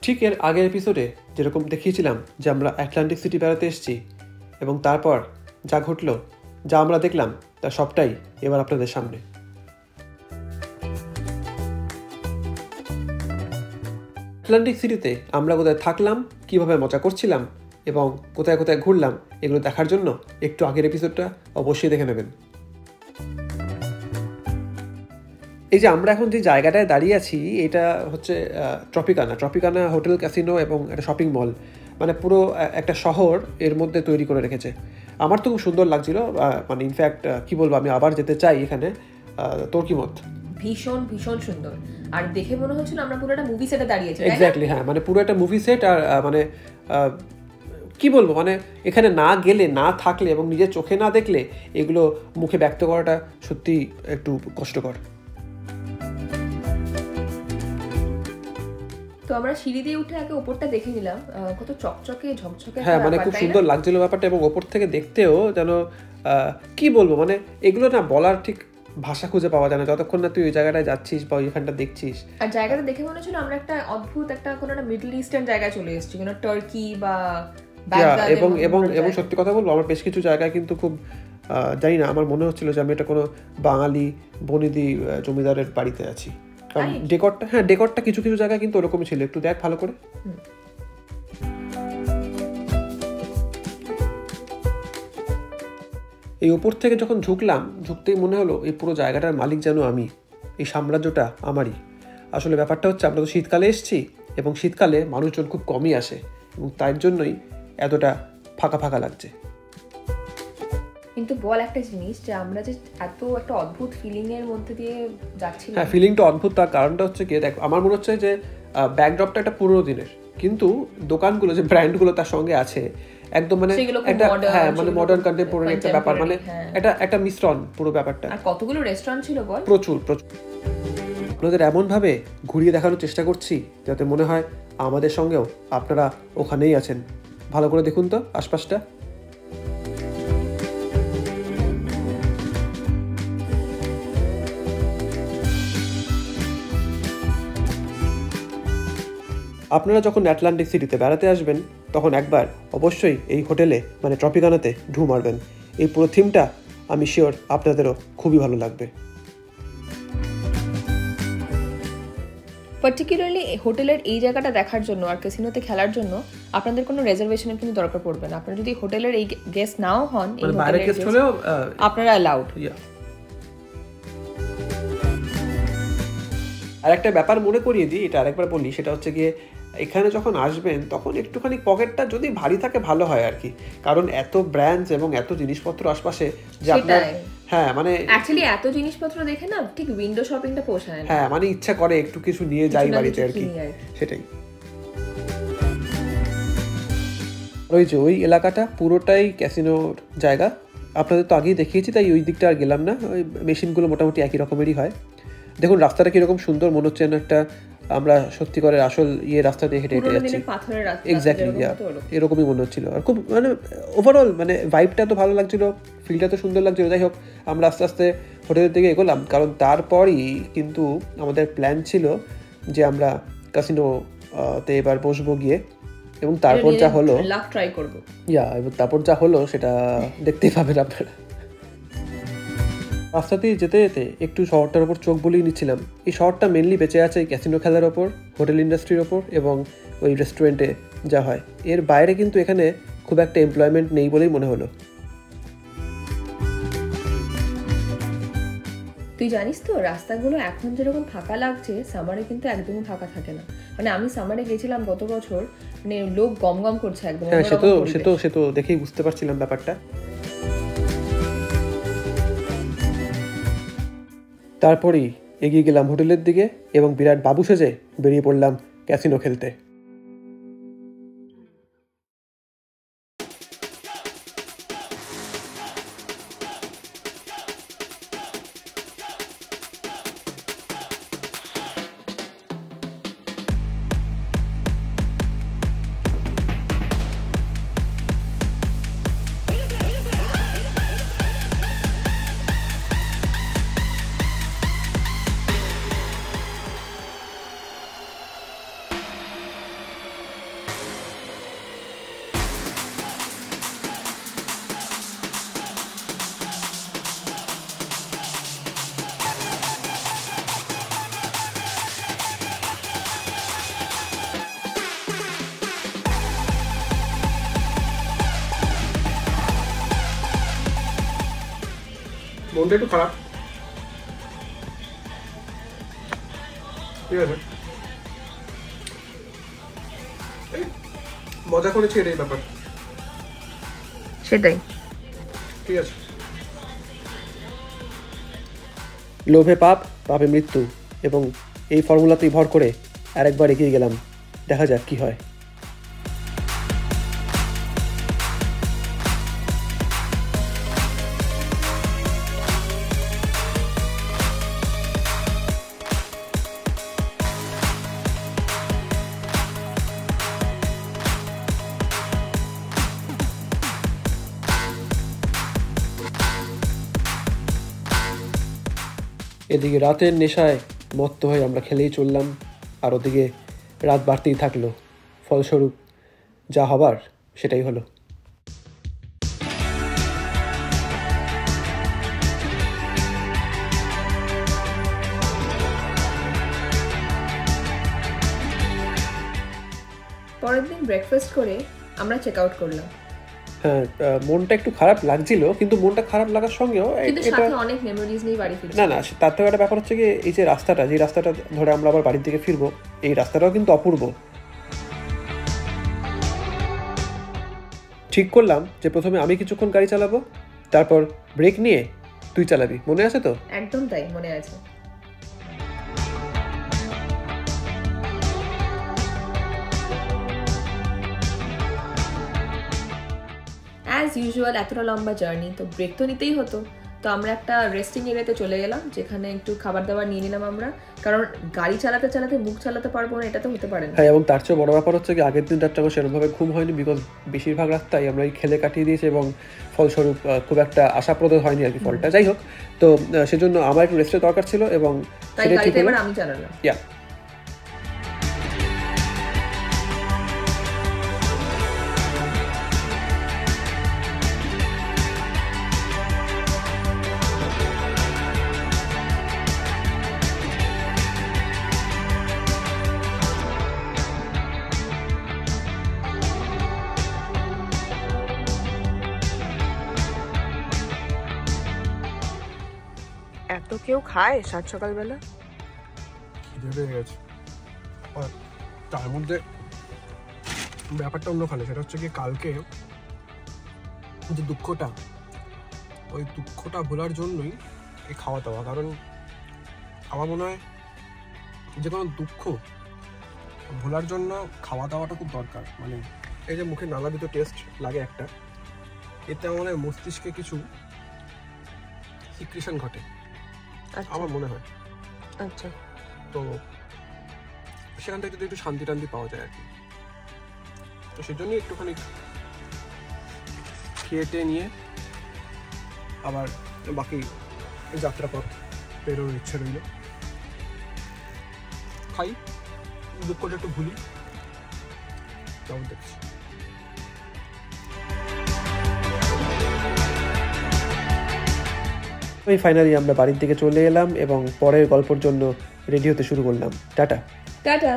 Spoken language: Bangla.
ঠিক এর আগের এপিসোডে যেরকম দেখিয়েছিলাম যে আমরা আটলান্টিক সিটি বেড়াতে এসেছি এবং তারপর যা ঘটলো, যা আমরা দেখলাম, তা সবটাই এবার আপনাদের সামনে। আটলান্টিক সিটিতে আমরা কোথায় থাকলাম, কীভাবে মজা করছিলাম এবং কোথায় কোথায় ঘুরলাম, এগুলো দেখার জন্য একটু আগের এপিসোডটা অবশ্যই দেখে নেবেন। এই যে আমরা এখন যে জায়গাটায় দাঁড়িয়ে আছি, এটা হচ্ছে ট্রপিকানা হোটেল, ক্যাসিনো এবং একটা শপিং মল, মানে পুরো একটা শহর এর মধ্যে তৈরি করে রেখেছে। আমার তো খুব সুন্দর লাগছিল, মানে ইনফ্যাক্ট কি বলবো, আমি আবার যেতে চাই এখানে। তোর কি মত? ভীষণ ভীষণ সুন্দর, আর দেখে মনে হচ্ছিল আমরা পুরো একটা মুভি সেটে দাঁড়িয়েছি। এক্স্যাক্টলি, হ্যাঁ, মানে পুরো একটা মুভি সেট। আর মানে কি বলবো, মানে এখানে না গেলে, না থাকলে এবং নিজের চোখে না দেখলে এগুলো মুখে ব্যক্ত করাটা সত্যি একটু কষ্টকর। তো আমরা সিঁড়ি দিয়ে উঠে আগে ওপরটা দেখে নিলাম, কত চকচকে ঝকঝকে। হ্যাঁ, মানে খুব সুন্দর লাগছিল ব্যাপারটা, এবং ওপর থেকে দেখতেও যেন কি বলবো, মানে এগুলো না বলার ঠিক ভাষা খুঁজে পাওয়া যায় না যতক্ষণ না তুই ওই জায়গাটায় যাচ্ছিস বা ওইখানটা দেখছিস। আর জায়গাটা দেখে মনে হচ্ছিল আমরা একটা অদ্ভুত কোনো একটা মিডল ইস্টার্ন জায়গায় চলে এসেছি, কোনো টার্কি বা এবং এবং এবং সত্যি কথা বলবো, আমার বেশ কিছু জায়গায় কিন্তু খুব জানি না, আমার মনে হচ্ছিল যে আমি এটা কোনো বাঙালি বনিদি জমিদারের বাড়িতে আছি। কারণ ডেকরটা কিছু কিছু জায়গায় কিন্তু ওরকমই ছিল। একটু দেখ ভালো করে। এই উপর থেকে যখন ঝুঁকতেই মনে হলো এই পুরো জায়গাটার মালিক যেন আমি, এই সাম্রাজ্যটা আমারই। আসলে ব্যাপারটা হচ্ছে, আমরা তো শীতকালে এসেছি এবং শীতকালে মানুষজন খুব কমই আসে এবং তার জন্যই এতটা ফাঁকা ফাঁকা লাগছে। কিন্তু বল একটা জিনিস, যে আমরা যে এত একটা অদ্ভুত ফিলিং এর মধ্যে দিয়ে যাচ্ছি। হ্যাঁ, ফিলিংটা অদ্ভুত। তার কারণটা হচ্ছে কি, দেখ, আমার মনে হচ্ছে যে ব্যাকড্রপটা একটা পুরোনো দিনের, কিন্তু দোকানগুলো যে ব্র্যান্ডগুলো তার সঙ্গে আছে একদম মানে একটা, হ্যাঁ, মানে মডার্ন কন্টেম্পোরারি একটা ব্যাপার, মানে একটা মিশ্রণ পুরো ব্যাপারটা। আর কতগুলো রেস্টুরেন্ট ছিল বল, প্রচুর। আপনাদের এমনভাবে ঘুরিয়ে দেখানোর চেষ্টা করছি যাতে মনে হয় আমাদের সঙ্গেও আপনারা ওখানেই আছেন। ভালো করে দেখুন তো আশপাশটা। আপনারা যখন আটলান্টিক সিটিতে বেড়াতে আসবেন তখন একবার অবশ্যই এই হোটেলে, মানে ট্রপিকানাতে ঢু মারবেন। এই পুরো থিমটা আমি শিওর আপনাদেরও খুবই ভালো লাগবে। পার্টিকুলারলি হোটেলের এই জায়গাটা দেখার জন্য আর ক্যাসিনোতে খেলার জন্য আপনাদের কোনো রিজার্ভেশনের কিন্তু দরকার পড়বে না। আপনারা যদি হোটেলের এই গেস্ট নাও হন, এই বাইরের গেস্ট হলেও আপনারা অ্যালাউড। আর একটা ব্যাপার মনে করিয়ে দিই, এটা আরেকবার বলি, সেটা হচ্ছে গিয়ে এখানে যখন আসবেন তখন একটুখানি পকেটটা যদি ভারী থাকে ভালো হয় আর কি, কারণ এত ব্র্যান্ডস এবং এত জিনিসপত্র আশপাশে যে আপনার, হ্যাঁ, মানে অ্যাকচুয়ালি এত জিনিসপত্র দেখে না ঠিক উইন্ডো শপিংটা পোষায় না। হ্যাঁ, মানে ইচ্ছা করে একটু কিছু নিয়ে যাই বাড়িতে আর কি, সেটাই। ওই যে ওই এলাকাটা পুরোটাই ক্যাসিনোর জায়গা, আপনাদের তো আগেই দেখিয়েছি, তাই ওই দিকটা আর গেলাম না। ওই মেশিনগুলো মোটামুটি একই রকমেরই হয়। দেখুন রাস্তাটা কিরকম সুন্দর, মনে হচ্ছে যেন একটা আমরা সত্যি করে আসল রাস্তা দিয়ে হেঁটে হেঁটে যাচ্ছি। এক্স্যাক্টলি, এরকমই মনে হচ্ছিল। আর খুব মানে ওভারঅল মানে ভাইবটা তো ভালো লাগছিল, ফিলটা তো সুন্দর লাগছিল। যাই হোক, আমরা আস্তে আস্তে হোটেলের দিকে এগোলাম, কারণ তারপরই কিন্তু আমাদের প্ল্যান ছিল যে আমরা ক্যাসিনোতে এবার বসবো গিয়ে, এবং তারপর যা হলো, এবং তারপর যা হলো সেটা দেখতেই পাবেন আপনারা। রাস্তাতেই যেতে যেতে একটু শহরটার ওপর চোখ বুলিয়ে নিচ্ছিলাম। এই শহরটা মেনলি বেঁচে আছে এই ক্যাসিনো খেলার ওপর, হোটেল ইন্ডাস্ট্রির ওপর এবং ওই রেস্টুরেন্টে যা হয়। এর বাইরে কিন্তু এখানে খুব একটা এমপ্লয়মেন্ট নেই বলেই মনে হলো। তুই জানিস তো, রাস্তাগুলো এখন যেরকম ফাঁকা লাগছে, সামারে কিন্তু একদমই ফাঁকা থাকে না। মানে আমি সামারে গেছিলাম গত বছর, মানে লোক গম গম করছে একদম। হ্যাঁ, সে তো দেখেই বুঝতে পারছিলাম ব্যাপারটা। তারপরেই এগিয়ে গেলাম হোটেলের দিকে এবং বিরাট বাবু সেজে বেরিয়ে পড়লাম ক্যাসিনো খেলতে। মনটা একটু খারাপ, ঠিক আছে, মজা করেছি, এটাই ব্যাপার। সেটাই, ঠিক আছে। লোভে পাপ, পাপে মৃত্যু, এবং এই ফর্মুলাতেই ভর করে আরেকবার এগিয়ে গেলাম। দেখা যাক কি হয়। এদিকে রাতের নেশায় মত্ত হয়ে আমরা খেলেই চললাম, আর ওদিকে রাত বাড়তেই থাকলো। ফলস্বরূপ যা হবার সেটাই হলো। পরের দিন ব্রেকফাস্ট করে আমরা চেক আউট করলাম। হ্যাঁ, মনটা একটু খারাপ লাগছিল, কিন্তু মনটা খারাপ লাগার সঙ্গেও কিন্তু এটা সাথে অনেক মেমোরিজ নিয়ে বাড়ি ফিরছি। না, তার থেকে একটা ব্যাপার হচ্ছে কি, এই যে রাস্তাটা ধরে আমরা আবার বাড়ির দিকে ফিরবো, এই রাস্তাটাও কিন্তু অপূর্ব। ঠিক করলাম যে প্রথমে আমি কিছুক্ষণ গাড়ি চালাবো, তারপর ব্রেক নিয়ে তুই চালাবি, মনে আছে তো? একদম তাই, মনে আছে। অ্যাজ ইউজুয়াল এতটা লম্বা জার্নি, তো ব্রেক তো নিতেই হতো। তো আমরা একটা রেস্টিং এরিয়াতে চলে গেলাম, যেখানে একটু খাবার দাবার নিয়ে নিলাম আমরা, কারণ গাড়ি চালাতে চালাতে মুখ চালাতে পারবো না, এটা তো হতে পারে না। হ্যাঁ, এবং তার চেয়ে বড় ব্যাপার হচ্ছে কি, আগের দিন রাতটা আমার সেরকমভাবে ঘুম হয়নি, বিকজ বেশিরভাগ রাতটাই আমরা এই খেলে কাটিয়ে দিয়েছি, এবং ফলস্বরূপ খুব একটা আশাপ্রদ হয়নি আর কি ফলটা। যাই হোক, তো সেজন্য আমার একটু রেস্টের দরকার ছিল, এবং তাই সেটা ঠিক গাড়িটা হলো। এবার আমি চালালাম। ইয়া, এত কেউ খায় সাত সকালবেলা? খিদে পেয়ে গেছে। আর তার মধ্যে ব্যাপারটা অন্যখানে, সেটা হচ্ছে কি, কালকে যে দুঃখটা, ওই দুঃখটা ভোলার জন্যই এই খাওয়া দাওয়া। কারণ আমার মনে হয় যে কোনো দুঃখ ভোলার জন্য খাওয়া দাওয়াটা খুব দরকার। মানে এই যে মুখে নানাবিধ টেস্ট লাগে একটা, এতে আমার মনে হয় মস্তিষ্কে কিছু সিক্রেশন ঘটে, আমার মনে হয়। আচ্ছা, তো সেখান থেকে যদি একটু শান্তি টান্তি পাওয়া যায় আর কি, তো সেই জন্যই একটুখানি খেয়ে নিয়ে আবার বাকি যাত্রাপথ বেরোনোর ইচ্ছে রইল। খাই, দুঃখটা একটু ভুলি, কেমন দেখছি। ওই ফাইনালি আমরা বাড়ির দিকে চলে এলাম, এবং পরের গল্পের জন্য রেডি হতে শুরু করলাম। টাটা। টাটা।